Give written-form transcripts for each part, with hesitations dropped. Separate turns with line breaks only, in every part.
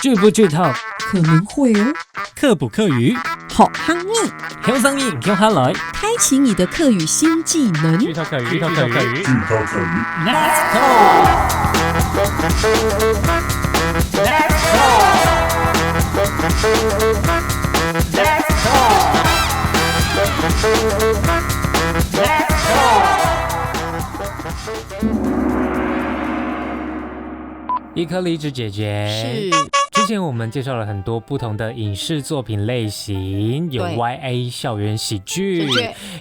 剧不剧透，
可能会哦。
客不客语，
好夯密，
听声音听下来，
开启你的客语新技能。
剧透客语，剧透客语，Let's go。一颗离子姐姐
是。
之前我们介绍了很多不同的影视作品类型，有 YA 校园喜剧，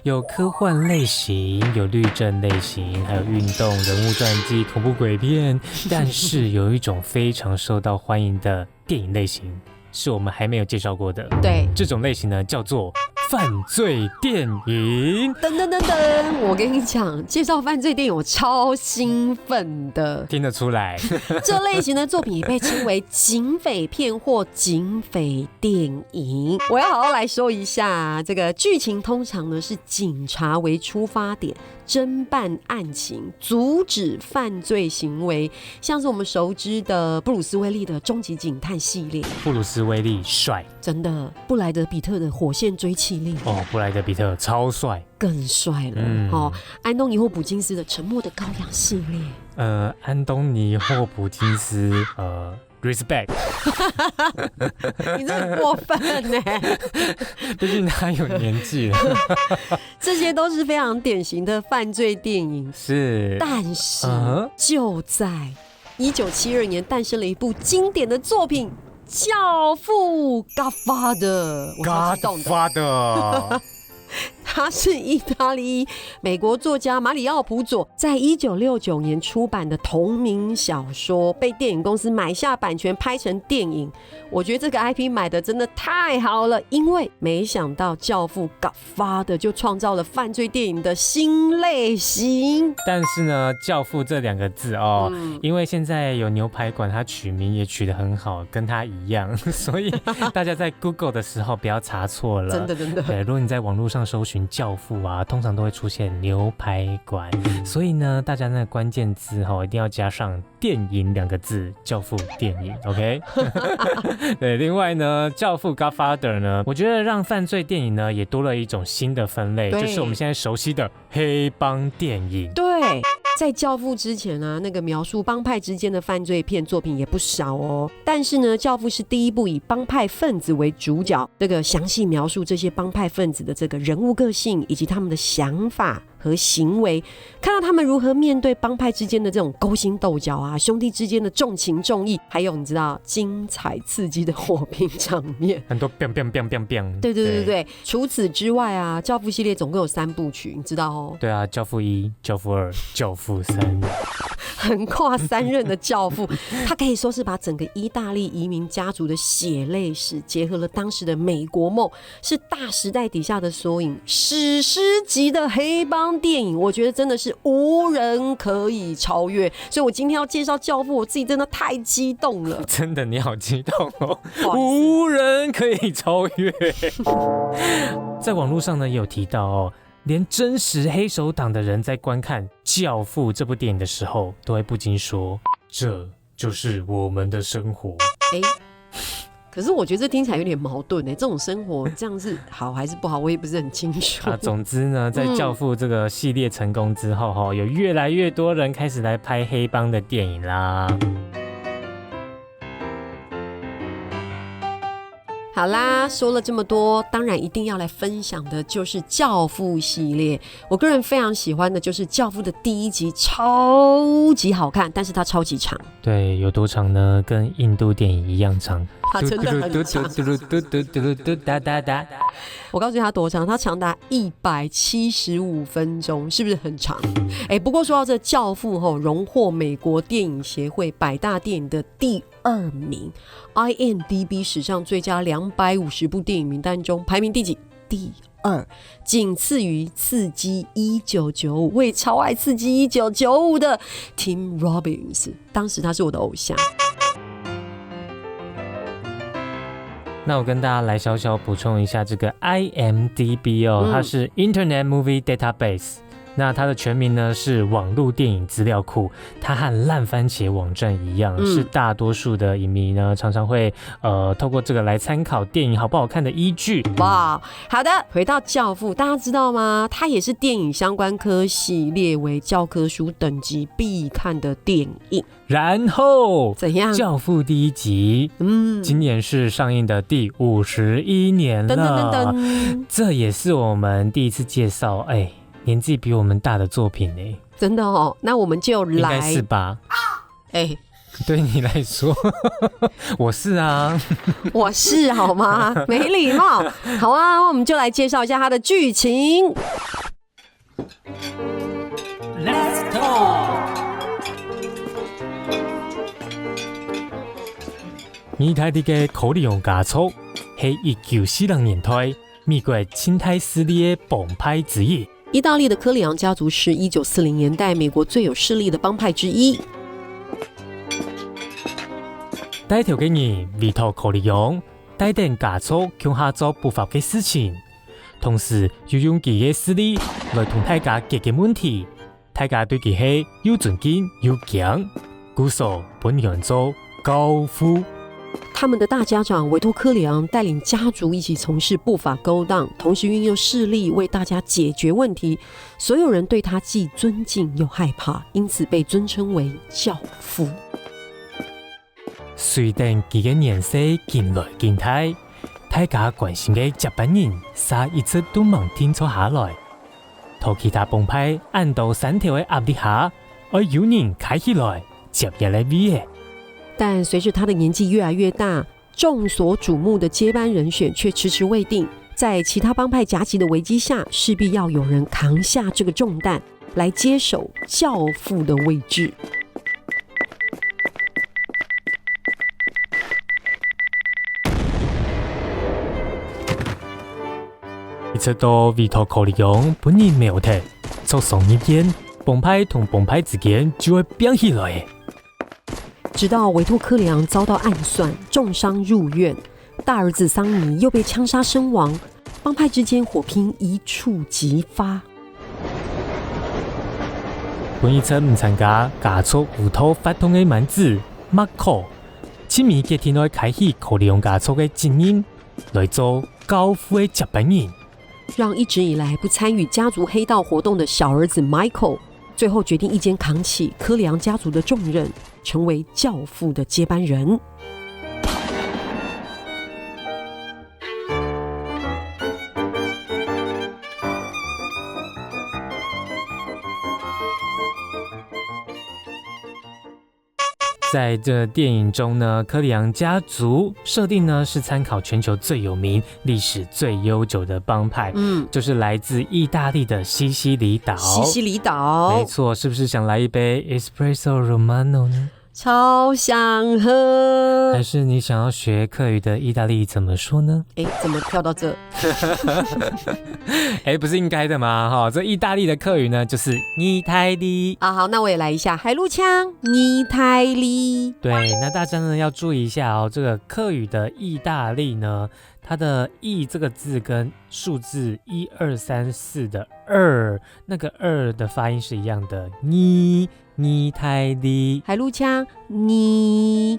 有科幻类型，有律政类型，还有运动、人物传记、恐怖鬼片。但是有一种非常受到欢迎的电影类型，是我们还没有介绍过的。
对，
这种类型呢叫做犯罪电影。
噔噔噔噔，我跟你讲，介绍犯罪电影我超兴奋的，
听得出来。
这类型的作品也被称为警匪片或警匪电影。我要好好来说一下，这个剧情通常呢是警察为出发点，侦办案情，阻止犯罪行为，像是我们熟知的布鲁斯威利的终极警探系列。
布鲁斯威利帅，
真的。布莱德比特的火线追缉令，
布莱德比特超帅，
更帅了。安东尼霍普金斯的沉默的羔羊系列，
安东尼霍普金斯respect。
你真的过分呢。
毕竟他有年纪了。
这些都是非常典型的犯罪电影。
是，
但是就在1972年诞生了一部经典的作品，教父 Godfather。 我超激动的。
Godfather。
他是意大利美国作家马里奥普佐在1969年出版的同名小说，被电影公司买下版权拍成电影。我觉得这个 IP 买的真的太好了，因为没想到教父 Godfather 就创造了犯罪电影的新类型。
但是呢，教父这2个字因为现在有牛排馆，它取名也取得很好，跟它一样，所以大家在 Google 的时候不要查错了。
真的真的。
对，如果你在网络上搜寻教父啊，通常都会出现牛排馆，所以呢，大家那个关键字一定要加上电影2个字，教父电影 ，OK？ 对，另外呢，教父 Godfather 呢，我觉得让犯罪电影呢也多了一种新的分类，就是我们现在熟悉的黑帮电影。
对。在教父之前啊，那个描述帮派之间的犯罪片作品也不少哦。但是呢，教父是第一部以帮派分子为主角，这个详细描述这些帮派分子的这个人物个性以及他们的想法和行为，看到他们如何面对帮派之间的这种勾心斗角啊，兄弟之间的重情重义，还有你知道精彩刺激的火拼场面，
很多 biang biang biang biang biang。
对。除此之外啊，教父系列总共有3部曲，你知道哦？
对啊，教父1、教父2、教父3，
横跨3任的教父。他可以说是把整个意大利移民家族的血泪史结合了当时的美国梦，是大时代底下的缩影，史诗级的黑帮电影，我觉得真的是无人可以超越。所以我今天要介绍教父，我自己真的太激动了。
真的，你好激动哦！无人可以超越。在网络上呢也有提到连真实黑手党的人在观看《教父》这部电影的时候，都会不禁说：“这就是我们的生活。”
可是我觉得这听起来有点矛盾这种生活这样是好还是不好，我也不是很清楚。
总之呢，在《教父》这个系列成功之后，有越来越多人开始来拍黑帮的电影啦。
好啦，说了这么多，当然一定要来分享的就是《教父》系列。我个人非常喜欢的就是《教父》的第1集，超级好看，但是它超级长。对，
有多长呢？跟印度电影一样长。
它真的很长。我告诉你它多长，它长达175分钟，是不是很长？不过说到这《教父》荣获美国电影协会100大电影的第2名， IMDB 史上最佳250部电影名单中排名第几？第2，仅次于《刺激1995》。我也超爱《刺激1995》的 Tim Robbins， 当时他是我的偶像。
那我跟大家来小小补充一下这个 IMDB 它是 Internet Movie Database。那它的全名呢是网络电影资料库，它和烂番茄网站一样，是大多数的影迷呢常常会透过这个来参考电影好不好看的依据。
哇，好的，回到《教父》，大家知道吗？它也是电影相关科系列为教科书等级必看的电影。
然后
怎样？《
教父》第一集，今年是上映的第51年了，
噔噔噔噔，
这也是我们第一次介绍，年纪比我们大的作品呢。
真的哦，那我们就来，
应该是吧？对你来说，我是啊，
我是好吗？没礼貌。好啊，我们就来介绍一下它的剧情。
Let's talk。意大利的科里昂家族是1940年代美国清泰势力的帮派之一。
意大利的科里昂家族是1940年代美国最有势力的帮派之一。
第一条建议，委托科里昂带领家族向下做不法的事情，同時要用佢嘅實力來同大家解決問題。大家對佢係又尊敬又強，故所本人做教父。
他们的大家长维托科里昂带领家族一起从事不法勾当，同时运用势力为大家解决问题。所有人对他既尊敬又害怕，因此被尊称为教父。
雖然佢嘅年歲近來近大，大家關心嘅接班人啥一直都冇聽錯下來。同其他幫派按到3條嘅壓力下，而有人開起來接入嚟嘅。
但随着他的年纪越来越大，众所瞩目的接班人选却迟迟未定。在其他帮派夹击的危机下，势必要有人扛下这个重担，来接手教父的位置。
一直到委托科里昂本人沒有睇，做上一件幫派同幫派之間就會變起來。
直到维托科里昂遭到暗算，重伤入院，大儿子桑尼又被枪杀身亡，帮派之间火拼一触即发。
本一直唔參加家族烏托發動嘅蠻子馬可，前面決定來開啟科里昂家族嘅經營，來做教父嘅接班人，
讓一直以來不參與家族黑道活動的小兒子 Michael， 最後決定一肩扛起科里昂家族的重任，成為教父的接班人。
在这电影中呢，科里昂家族设定呢是参考全球最有名、历史最悠久的帮派，就是来自意大利的西西里岛。
西西里岛，
没错，是不是想来一杯 Espresso Romano 呢？
超想喝。
还是你想要学客语的意大利怎么说呢？
怎么跳到这？
不是应该的吗？这意大利的客语呢，就是意大利
啊。好，那我也来一下海陆腔，意大利。
对，那大家呢要注意一下哦，这个客语的意大利呢，它的“意”这个字跟数字1、2、3、4的2，那个2的发音是一样的，意大利。
海陆腔，意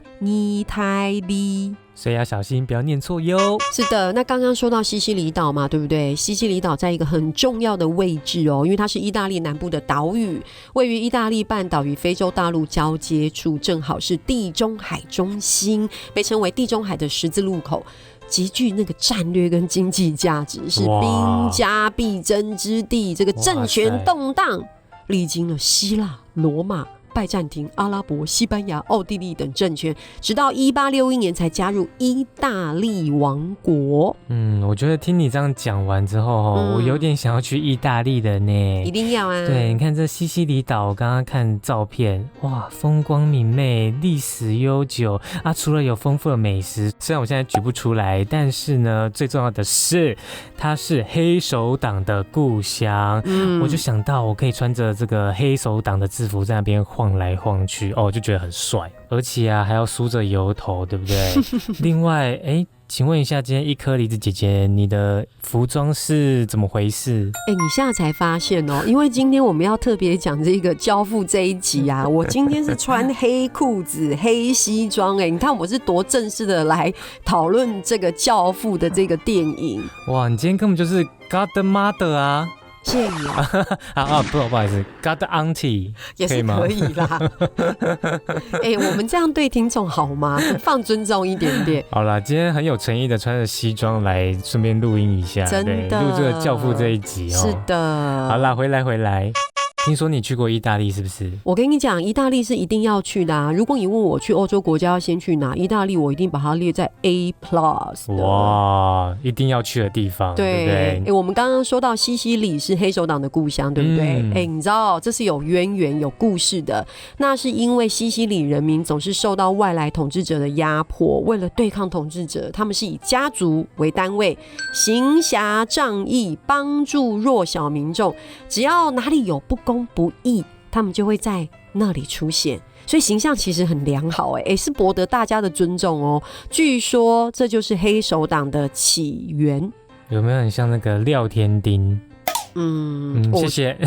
大利。
所以要小心，不要念错哟。
是的，那刚刚说到西西里岛嘛，对不对？西西里岛在一个很重要的位置哦，因为它是意大利南部的岛屿，位于意大利半岛与非洲大陆交接处，正好是地中海中心，被称为地中海的十字路口，极具那个战略跟经济价值，是兵家必争之地。这个政权动荡，历经了希腊、罗马、拜占庭、阿拉伯、西班牙、奥地利等政权，直到1861年才加入意大利王国。
我觉得听你这样讲完之后，我有点想要去意大利的呢。
一定要啊！
对，你看这西西里岛，我刚刚看照片，哇，风光明媚，历史悠久啊！除了有丰富的美食，虽然我现在举不出来，但是呢，最重要的是，它是黑手党的故乡。我就想到，我可以穿着这个黑手党的制服在那边晃来晃去，哦，就觉得很帅，而且啊还要梳着油头，对不对？另外，请问一下，今天一颗梨子姐姐，你的服装是怎么回事？
你现在才发现哦，因为今天我们要特别讲这个教父这一集啊，我今天是穿黑裤子、黑西装，你看我是多正式的来讨论这个教父的这个电影。
哇，你今天根本就是 Godmother 啊！
谢谢
啊，不好意思 ，God Auntie
也是可以啦。我们这样对听众好吗？放尊重一点点。
好啦，今天很有诚意的穿着西装来，顺便录音一下，
真的
录这个教父这一集哦。
是的。
好啦，回来。听说你去过意大利是不是？
我跟你讲，意大利是一定要去的啊！如果你问我去欧洲国家要先去哪，意大利我一定把它列在 A+ 的。
哇，一定要去的地方，对不对？
我们刚刚说到西西里是黑手党的故乡，对不对？你知道这是有渊源、有故事的。那是因为西西里人民总是受到外来统治者的压迫，为了对抗统治者，他们是以家族为单位，行侠仗义，帮助弱小民众。只要哪里有不公不义，他们就会在那里出现，所以形象其实很良好，是博得大家的尊重哦。据说这就是黑手党的起源。
有没有很像那个廖天丁？谢谢。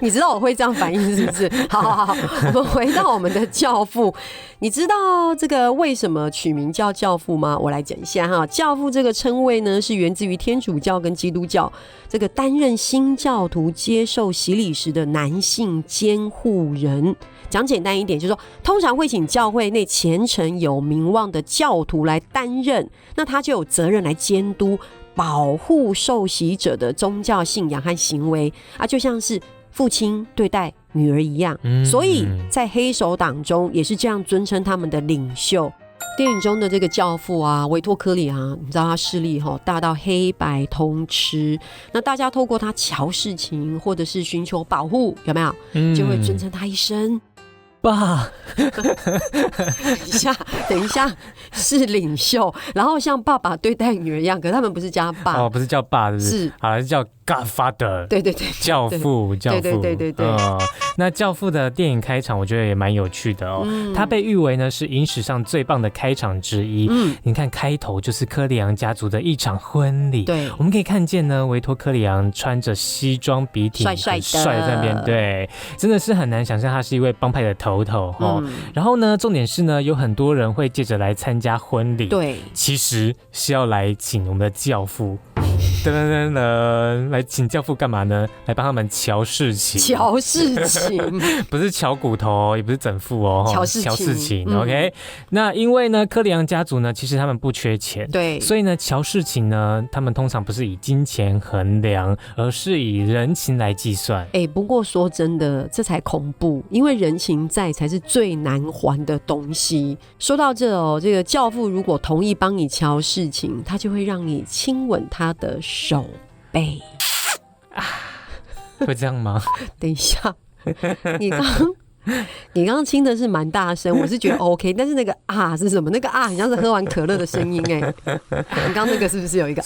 你知道我会这样反应是不是？好，我们回到我们的教父。你知道这个为什么取名叫教父吗？我来讲一下哈。教父这个称谓呢，是源自于天主教跟基督教这个担任新教徒接受洗礼时的男性监护人。讲简单一点，就是说，通常会请教会内虔诚有名望的教徒来担任，那他就有责任来监督、保护受洗者的宗教信仰和行为啊，就像是父亲对待女儿一样。所以在黑手党中也是这样尊称他们的领袖。电影中的这个教父啊，维托科里昂，你知道他势力大到黑白通吃，那大家透过他瞧事情或者是寻求保护，有没有？就会尊称他一声爸。等一下，是领袖，然后像爸爸对待女儿一样，可是他们不是叫爸，
不是叫爸，是不是？
是，
好，是叫 Godfather。对，教父。
对。
那教父的电影开场，我觉得也蛮有趣的哦。他被誉为呢是影史上最棒的开场之一。你看开头就是科里昂家族的一场婚礼。对，我们可以看见呢，维托科里昂穿着西装笔挺，帅在那边，对，真的是很难想象他是一位帮派的头哦。然后呢，重点是呢，有很多人会借着来参加婚礼，对，其实是要来请我们的教父。来请教父干嘛呢？来帮他们瞧事情，不是瞧骨头，也不是整腹哦，瞧事情。OK， 那因为呢，科里昂家族呢，其实他们不缺钱，对，所以呢，瞧事情呢，他们通常不是以金钱衡量，而是以人情来计算。
不过说真的，这才恐怖，因为人情债才是最难还的东西。说到这这个教父如果同意帮你瞧事情，他就会让你亲吻他的手背。
会这样吗？
等一下，你刚亲的是蛮大声，我是觉得 OK， 但是那个是什么？那个很像是喝完可乐的声音你刚那个是不是有一个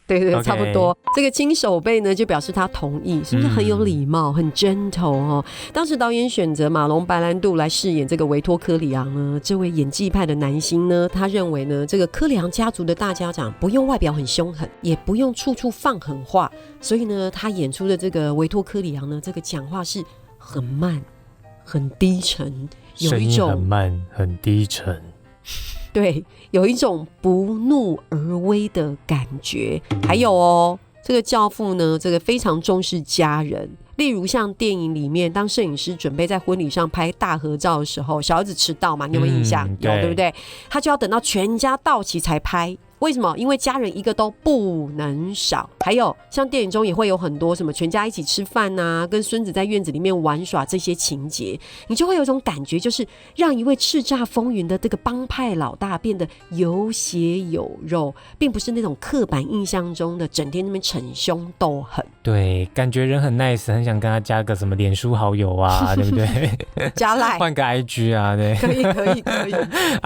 对， okay， 差不多。这个亲手背呢，就表示他同意，是不是很有礼貌、很 gentle 当时导演选择马龙白兰度来饰演这个维托科里昂呢，这位演技派的男星呢，他认为呢，这个科里昂家族的大家长不用外表很凶狠，也不用处处放狠话，所以呢，他演出的这个维托科里昂呢，这个讲话是很慢、很低沉，有一种
声音很慢、很低沉。
对，有一种不怒而威的感觉。还有这个教父呢，这个非常重视家人。例如像电影里面，当摄影师准备在婚礼上拍大合照的时候，小儿子迟到嘛，你有没有印象？有，对不对？他就要等到全家到齐才拍。为什么？因为家人一个都不能少。还有像电影中也会有很多什么全家一起吃饭啊，跟孙子在院子里面玩耍这些情节，你就会有一种感觉，就是让一位叱咤风云的这个帮派老大变得有血有肉，并不是那种刻板印象中的整天那边逞凶斗狠。
对，感觉人很 nice， 很想跟他加个什么脸书好友啊，对不对？
加赖，
换个 IG 啊，对，
可以。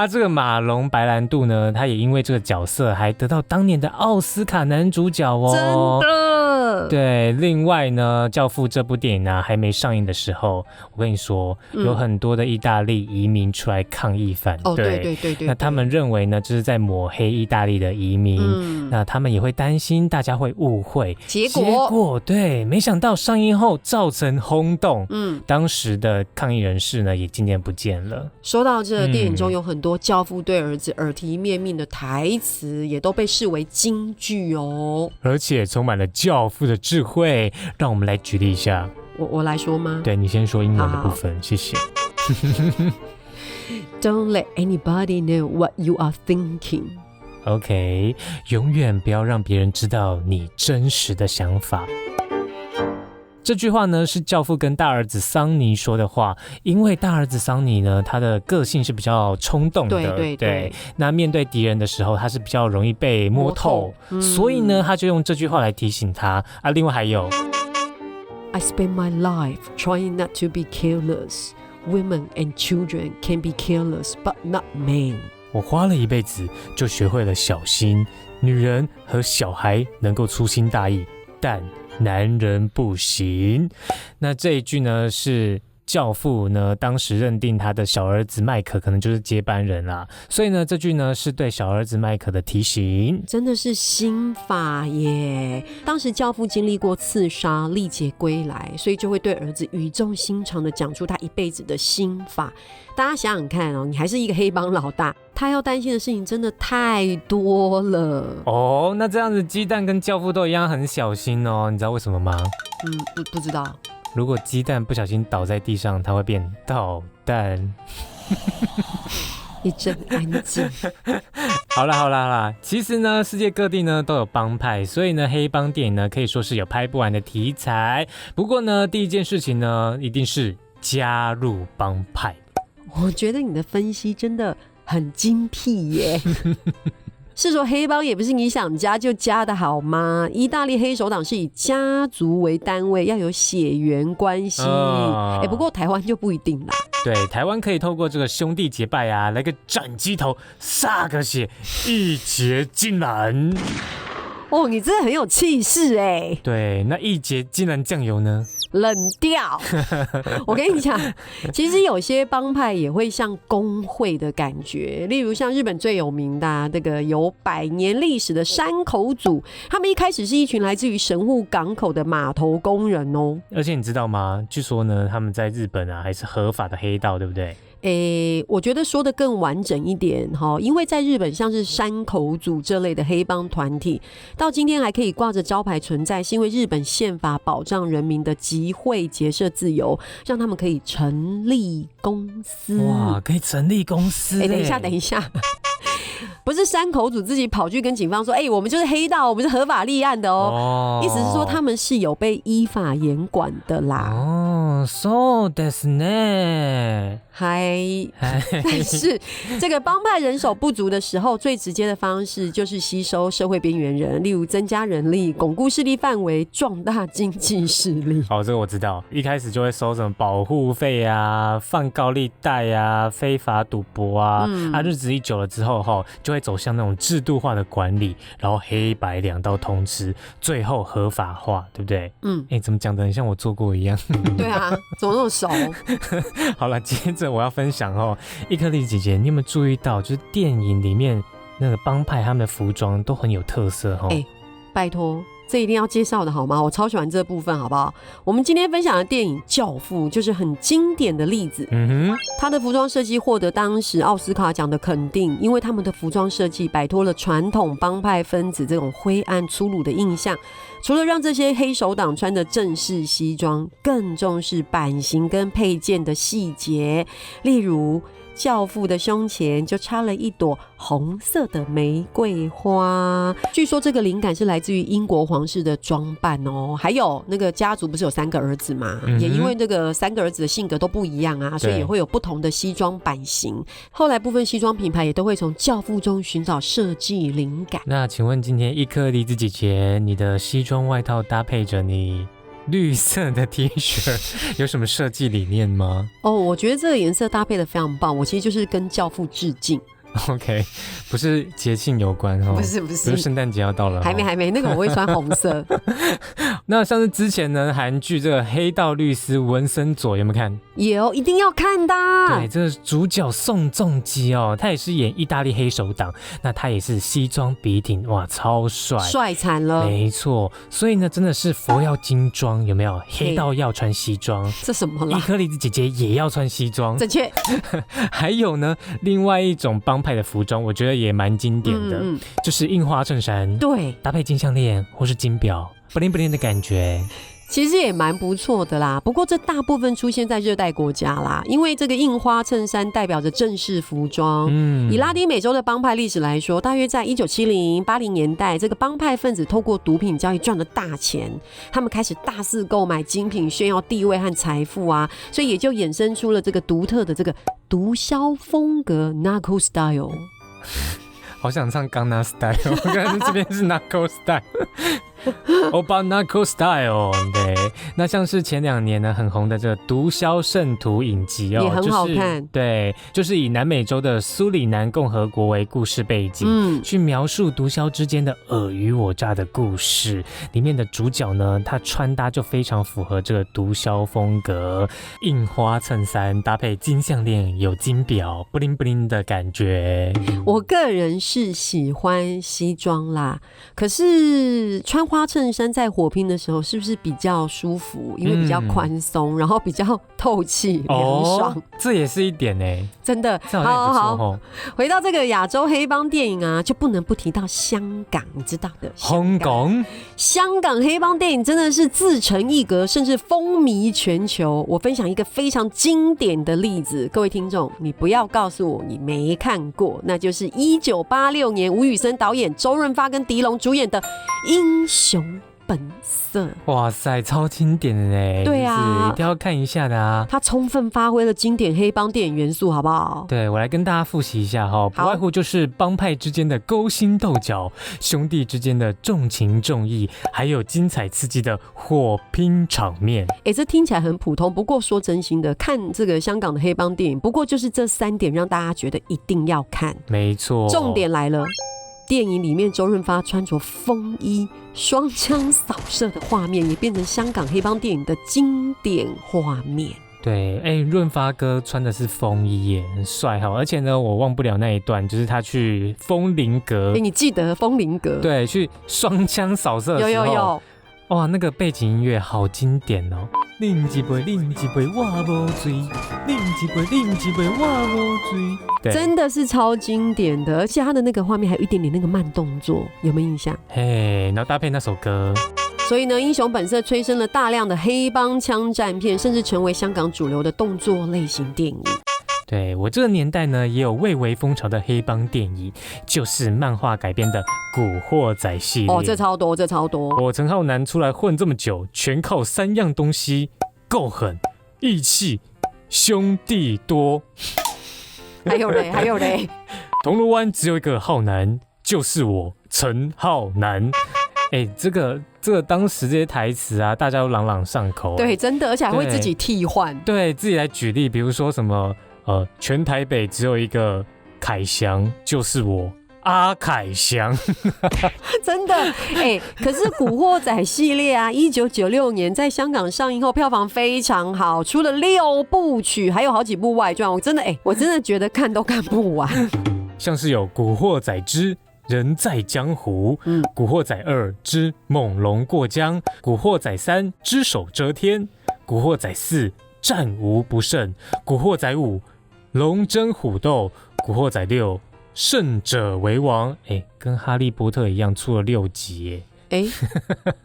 这个马龙白兰度呢，他也因为这个角色还得到当年的奥斯卡男主角哦。
真的。了。
对，另外呢，《教父》这部电影呢还没上映的时候，我跟你说，有很多的意大利移民出来抗议反对。
对。
那他们认为呢，这是在抹黑意大利的移民。那他们也会担心大家会误会。结果对，没想到上映后造成轰动。当时的抗议人士呢也渐渐不见了。
说到这，电影中有很多教父对儿子耳提面命的台词，也都被视为金句哦，
而且充满了教父的智慧。让我们来举例一下。
我来说吗？
对，你先说英文的部分，谢谢。
Don't let anybody know what you are thinking.
OK， 永远不要让别人知道你真实的想法。这句话呢是教父跟大儿子桑尼说的话，因为大儿子桑尼呢，他的个性是比较冲动的，对。那面对敌人的时候，他是比较容易被摸透，所以呢，他就用这句话来提醒他啊。另外还有
，I spend my life trying not to be careless. Women and children can be careless, but not men.
我花了一辈子就学会了小心，女人和小孩能够粗心大意，但男人不行。那这一句呢是教父呢当时认定他的小儿子麦克可能就是接班人啦，所以呢这句呢是对小儿子麦克的提醒。
真的是心法耶！当时教父经历过刺杀，历劫归来，所以就会对儿子语重心长的讲出他一辈子的心法。大家想想看哦，你还是一个黑帮老大，他要担心的事情真的太多了
哦。那这样子鸡蛋跟教父都一样很小心哦，你知道为什么吗？
不知道。
如果鸡蛋不小心倒在地上，它会变导弹。
你真安静。
好啦，其实呢，世界各地呢都有帮派，所以呢，黑帮电影呢可以说是有拍不完的题材。不过呢，第一件事情呢，一定是加入帮派。
我觉得你的分析真的很精辟耶。是说黑帮也不是你想加就加的好吗？意大利黑手党是以家族为单位，要有血缘关系。不过台湾就不一定啦。
对，台湾可以透过这个兄弟结拜啊，来个斩鸡头，歃个血，一结金兰。
哦，你真的很有气势哎。
对，那一结金兰酱油呢？
冷掉。我跟你讲，其实有些帮派也会像工会的感觉，例如像日本最有名的这个有100年历史的山口组，他们一开始是一群来自于神户港口的码头工人哦。
而且你知道吗？据说呢，他们在日本啊还是合法的黑道，对不对？
我觉得说的更完整一点哈，因为在日本像是山口组这类的黑帮团体，到今天还可以挂着招牌存在，是因为日本宪法保障人民的集会结社自由，让他们可以成立公司。
哇，可以成立公司？
等一下。不是山口组自己跑去跟警方说，我们就是黑道，我们是合法立案的哦。意思是说他们是有被依法严管的啦。
そうですね。
但是这个帮派人手不足的时候，最直接的方式就是吸收社会边缘人，例如增加人力，巩固势力范围，壮大经济势力。
这个我知道，一开始就会收什么保护费啊、放高利贷啊、非法赌博啊，日子一久了之后就会走向那种制度化的管理，然后黑白两道通吃，最后合法化，对不对？怎么讲的很像我做过一样？
对啊，怎么那么熟？
好了，接着我要分享伊克莉姐姐，你有没有注意到，就是电影里面那个帮派他们的服装都很有特色
拜托。这一定要介绍的好吗？我超喜欢这部分，好不好？我们今天分享的电影《教父》就是很经典的例子。他的服装设计获得当时奥斯卡奖的肯定，因为他们的服装设计摆脱了传统帮派分子这种灰暗粗鲁的印象，除了让这些黑手党穿着正式西装，更重视版型跟配件的细节，例如教父的胸前就插了一朵红色的玫瑰花，据说这个灵感是来自于英国皇室的装扮哦。还有那个家族不是有3个儿子嘛，也因为这个3个儿子的性格都不一样啊，所以也会有不同的西装版型。后来部分西装品牌也都会从教父中寻找设计灵感。
那请问今天伊克莉子姐姐，你的西装外套搭配着你绿色的 T 恤有什么设计理念吗？
我觉得这个颜色搭配的非常棒，我其实就是跟教父致敬。
OK， 不是节庆有关哦，
不是
不是圣诞节要到了，
还没，那个我会穿红色。
那像是之前呢，韩剧这个《黑道律师文森佐》有没有看？
有，一定要看的。
对，这个主角宋仲基哦，他也是演意大利黑手党，那他也是西装笔挺，哇，超帅，
帅惨了。
没错，所以呢，真的是佛要金装，有没有？黑道要穿西装，
这什么啦？
伊克里子姐姐也要穿西装，
正确。
还有呢，另外一种帮派的服装，我觉得也蛮经典的，就是印花衬衫，
对，
搭配金项链或是金表，bling bling的感觉。
其实也蛮不错的啦，不过这大部分出现在热带国家啦，因为这个印花衬衫代表着正式服装。以拉丁美洲的帮派历史来说，大约在1970、80年代，这个帮派分子透过毒品交易赚了大钱，他们开始大肆购买精品，炫耀地位和财富啊，所以也就衍生出了这个独特的这个毒枭风格 （Narco Style）。
好想唱《Gangnam Style》，我看这边是 Narco Style。欧巴 Narco Style， 对，那像是前2年呢很红的这个《毒枭圣徒》影集哦，
也很好看。
对，就是以南美洲的苏里南共和国为故事背景，去描述毒枭之间的尔虞我诈的故事。里面的主角呢，他穿搭就非常符合这个毒枭风格，印花衬衫搭配金项链，有金表，bling bling的感觉。
我个人是喜欢西装啦，可是穿花衬衫在火拼的时候是不是比较舒服？因为比较宽松，然后比较透气凉爽，
这也是一点欸，
真的。好，回到这个亚洲黑帮电影啊，就不能不提到香港，你知道的。香港黑帮电影真的是自成一格，甚至风靡全球。我分享一个非常经典的例子，各位听众，你不要告诉我你没看过，那就是1986年吴宇森导演、周润发跟狄龙主演的《英雄本色》。
哇塞，超经典的呢！
对啊，
一定要看一下的啊！
它充分发挥了经典黑帮电影元素，好不好？
对，我来跟大家复习一下哈，不外乎就是帮派之间的勾心斗角，兄弟之间的重情重义，还有精彩刺激的火拼场面。
这听起来很普通，不过说真心的，看这个香港的黑帮电影，不过就是这3点让大家觉得一定要看。
没错，
重点来了。电影里面周润发穿着风衣双枪扫射的画面也变成香港黑帮电影的经典画面。
对，润发哥穿的是风衣耶，很帅哈！而且呢，我忘不了那一段，就是他去枫林阁。
你记得枫林阁？
对，去双枪扫射的时候。有。哇，那个背景音乐好经典哦！饮一杯，我无醉；饮一杯，我无醉。
真的是超经典的，而且他的那个画面还有一点点那个慢动作，有没有印象？
嘿，然后搭配那首歌。
所以呢，《英雄本色》催生了大量的黑帮枪战片，甚至成为香港主流的动作类型电影。
对，我这个年代呢，也有蔚为风潮的黑帮电影，就是漫画改编的《古惑仔》系列。
这超多。
我陈浩南出来混这么久，全靠3样东西：够狠、义气、兄弟多。
还有嘞。
铜锣湾只有一个浩南，就是我陈浩南。这个当时这些台词啊，大家都朗朗上口。
对，真的，而且还会自己替换。
对，自己来举例，比如说什么全台北只有一个凯翔，就是我阿凯翔。
真的。可是《古惑仔》系列啊，1996年在香港上映后票房非常好，出了6部曲，还有好几部外传。我真的觉得看都看不完。
像是有《古惑仔之人在江湖》，古惑仔2之猛龙过江，古惑仔3只手遮天，古惑仔4战无不胜，古惑仔5龙争虎斗，古惑仔6胜者为王。跟哈利波特一样出了6集耶。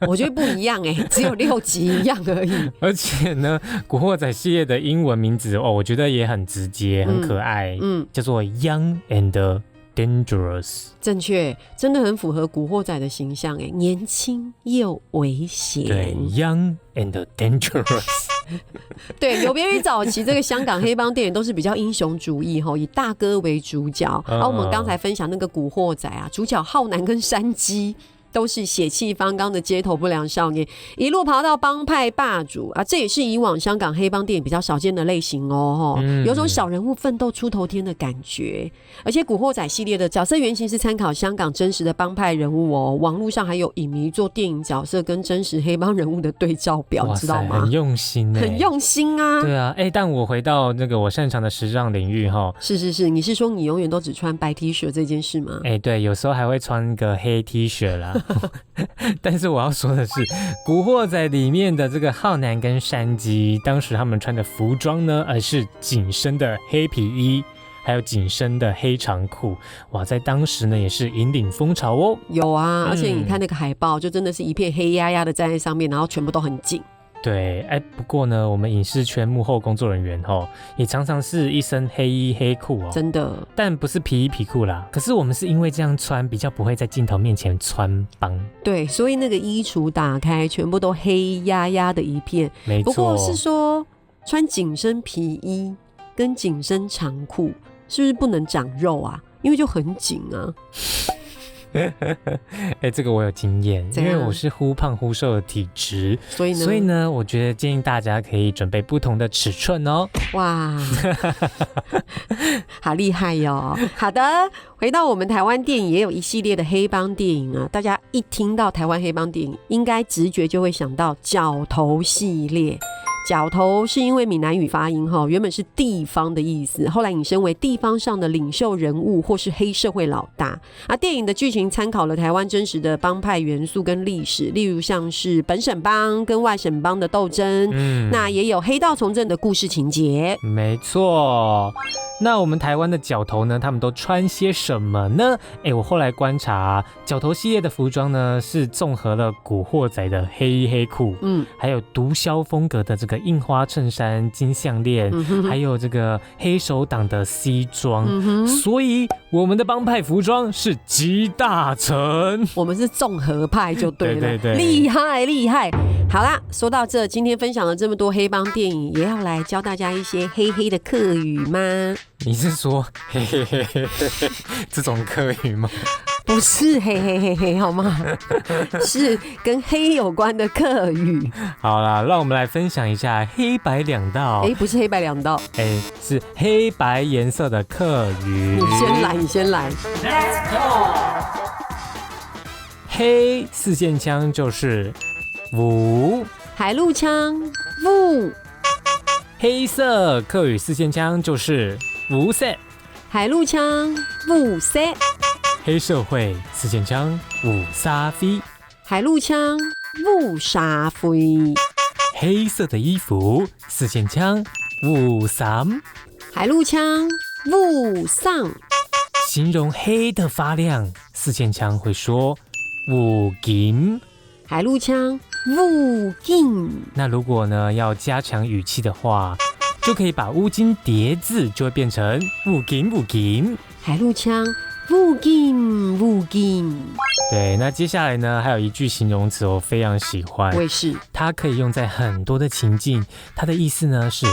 我觉得不一样只有6集一样而已。
而且呢，古惑仔系列的英文名字我觉得也很直接，很可爱，叫做 Young and Dangerous。
正确，真的很符合古惑仔的形象，年轻又危险。
对， Young and Dangerous。
对，有别于早期这个香港黑帮电影都是比较英雄主义，以大哥为主角。我们刚才分享那个古惑仔啊，主角浩南跟山鸡都是血气方刚的街头不良少年，一路爬到帮派霸主啊，这也是以往香港黑帮电影比较少见的类型哦，有种小人物奋斗出头天的感觉。而且古惑仔系列的角色原型是参考香港真实的帮派人物哦，网络上还有影迷做电影角色跟真实黑帮人物的对照表，知道吗？
很用心欸，
很用心啊。
对啊，但我回到那个我擅长的时尚领域哈，
是，你是说你永远都只穿白 T 恤这件事吗？
对，有时候还会穿个黑 T 恤啦。但是我要说的是，古惑仔里面的这个浩南跟山鸡，当时他们穿的服装呢，是紧身的黑皮衣，还有紧身的黑长裤。哇，在当时呢也是引领风潮哦。
有啊，而且你看那个海报，就真的是一片黑压压的站在上面，然后全部都很紧。
对，不过呢，我们影视圈幕后工作人员也常常是一身黑衣黑裤哦，
真的，但
不是皮衣皮裤啦。可是我们是因为这样穿，比较不会在镜头面前穿帮。
对，所以那个衣橱打开，全部都黑压压的一片。
没错，
不过是说穿紧身皮衣跟紧身长裤，是不是不能长肉啊？因为就很紧啊。
这个我有经验，因为我是忽胖忽瘦的体质，所以呢，我觉得建议大家可以准备不同的尺寸哦。
哇，好厉害哟！好的，回到我们台湾电影，也有一系列的黑帮电影啊。大家一听到台湾黑帮电影，应该直觉就会想到角头系列。角头是因为闽南语发音原本是地方的意思，后来引申为地方上的领袖人物或是黑社会老大。电影的剧情参考了台湾真实的帮派元素跟历史，例如像是本省帮跟外省帮的斗争，那也有黑道从政的故事情节。
没错。那我们台湾的角头呢，他们都穿些什么呢？我后来观察，角头系列的服装呢，是综合了古惑仔的黑衣黑裤，还有毒枭风格的这个印花衬衫、金项链，还有这个黑手党的西装，所以我们的帮派服装是集大成。
我们是综合派就对了，
对，
厉害厉害。好啦，说到这，今天分享了这么多黑帮电影，也要来教大家一些黑黑的客语吗？
你是说嘿嘿嘿嘿嘿这种客语吗？
不是嘿嘿嘿嘿好吗？是跟黑有关的客语。
好啦，让我们来分享一下黑白两道。
不是黑白两道，
是黑白颜色的客语。
你先来。Let's go。
黑四线腔就是五，
海陆腔五。
黑色客语四线腔就是五色，
海陆腔五色。
黑社会四线腔五沙飞，
海陆腔五沙飞。
黑色的衣服四线腔五三，
海陆腔五上。
形容黑的发亮四线腔会说五金，
海陆腔五金。
那如果呢要加强语气的话，就可以把乌金叠字，就会变成五金五金。
海陆腔五金五金。
对，那接下来呢还有一句形容词我非常喜欢，
我也是，
它可以用在很多的情境，它的意思呢是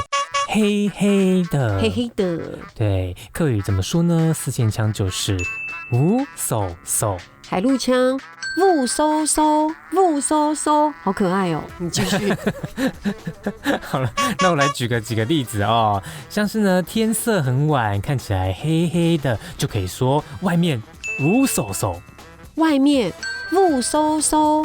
黑黑的，
黑黑的。
对，客语怎么说呢？四线腔就是五嗖嗖，
海陆腔雾嗖嗖雾嗖嗖，好可爱哦！你继续。
好了，那我来举几个例子哦，像是呢天色很晚，看起来黑黑的，就可以说外面雾嗖嗖，
外面雾嗖嗖。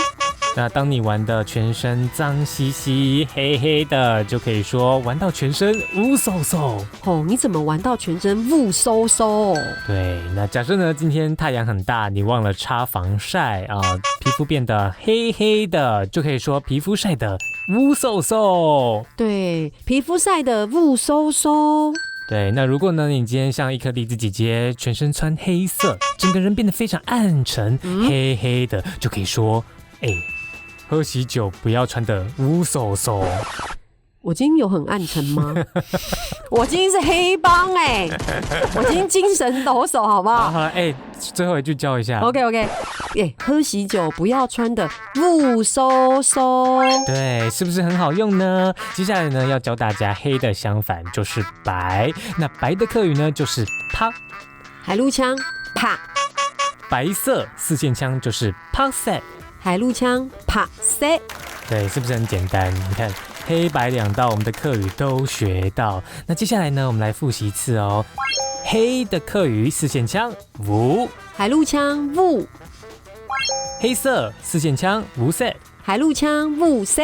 那当你玩的全身脏兮兮、黑黑的，就可以说玩到全身雾嗖嗖。
你怎么玩到全身雾嗖嗖？
对，那假设呢，今天太阳很大，你忘了擦防晒啊，皮肤变得黑黑的，就可以说皮肤晒得雾嗖嗖。
对，皮肤晒得雾嗖嗖。
对，那如果呢，你今天像一颗栗子姐姐，全身穿黑色，整个人变得非常暗沉，黑黑的，就可以说，喝喜酒不要穿得乌嗖嗖。
我今天有很暗沉吗？我今天是黑帮我今天精神抖擞，好不好？
好了，最后一句教一下。
OK，喝喜酒不要穿得雾嗖嗖。
对，是不是很好用呢？接下来呢，要教大家黑的相反就是白。那白的客语呢，就是啪。
海陆腔啪。
白色四线枪就是 Pakset，
海陆枪 Pakset。
对，是不是很简单？你看黑白两道我们的客语都学到。那接下来呢，我们来复习一次哦。黑的客语四线枪五，
海陆枪五，
黑色四线枪五色，
海陆枪五色，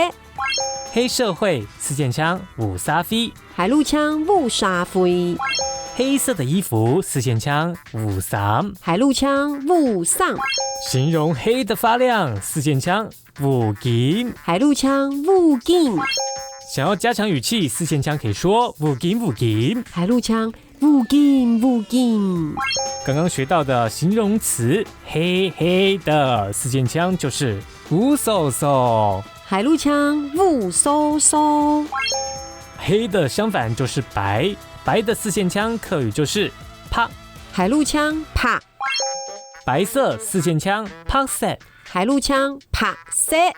黑社会四线枪五沙飞，
海陆枪五沙飞，
黑色的衣服四线枪五三，
海陆枪五上，
形容黑的发亮四线枪五金，
海陆枪五金，
想要加强语气四线枪可以说五金五金，
海陆枪五金五金。
刚刚学到的形容词黑黑的四线枪就是五嗖嗖，
海陆枪五嗖嗖，
黑的相反就是白，白的四线枪客语就是啪，
海陆枪啪，
白色四线枪 Pakset，
海陆枪啪塞。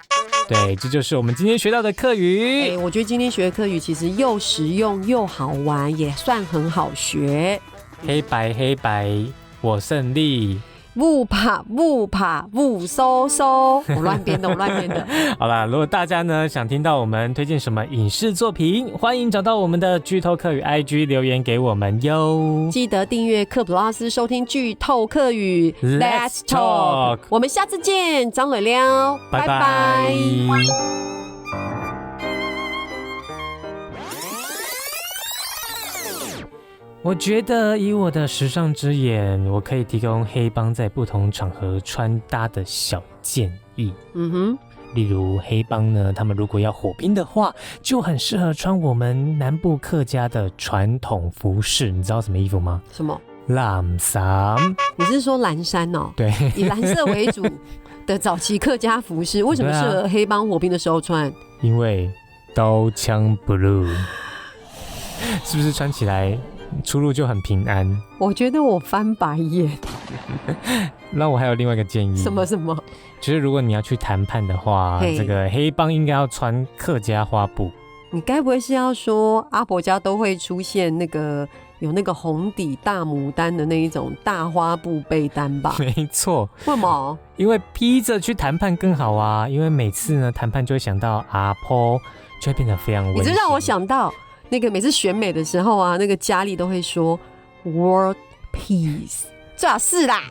对，这就是我们今天学到的客语。
我觉得今天学的客语其实又实用又好玩，也算很好学。
黑白黑白，我胜利。
不怕不怕不嗖嗖，我乱编的，我乱编的。
好啦，如果大家呢想听到我们推荐什么影视作品，欢迎找到我们的剧透客语 IG 留言给我们哟。
记得订阅克普拉斯收听剧透客语
Let's talk
我们下次见，张磊撩，
拜拜。我觉得以我的时尚之眼，我可以提供黑帮在不同场合穿搭的小建议。例如黑帮呢，他们如果要火拼的话，就很适合穿我们南部客家的传统服饰。你知道什么衣服吗？
什么？
蓝衫。
你是说蓝衫哦？
对，
以蓝色为主的早期客家服饰，为什么适合黑帮火拼的时候穿？
因为刀枪 blue， 是不是穿起来出入就很平安？
我觉得我翻白眼。
那我还有另外一个建议。
什么？
就是如果你要去谈判的话，这个黑帮应该要穿客家花布。
你该不会是要说阿婆家都会出现那个有那个红底大牡丹的那一种大花布被单吧？
没错。
为什么？
因为披着去谈判更好啊，因为每次呢谈判就会想到阿婆，就会变得非常温馨。
你这让我想到那个每次选美的时候啊，那个佳丽都会说 World Peace， 最好是啦。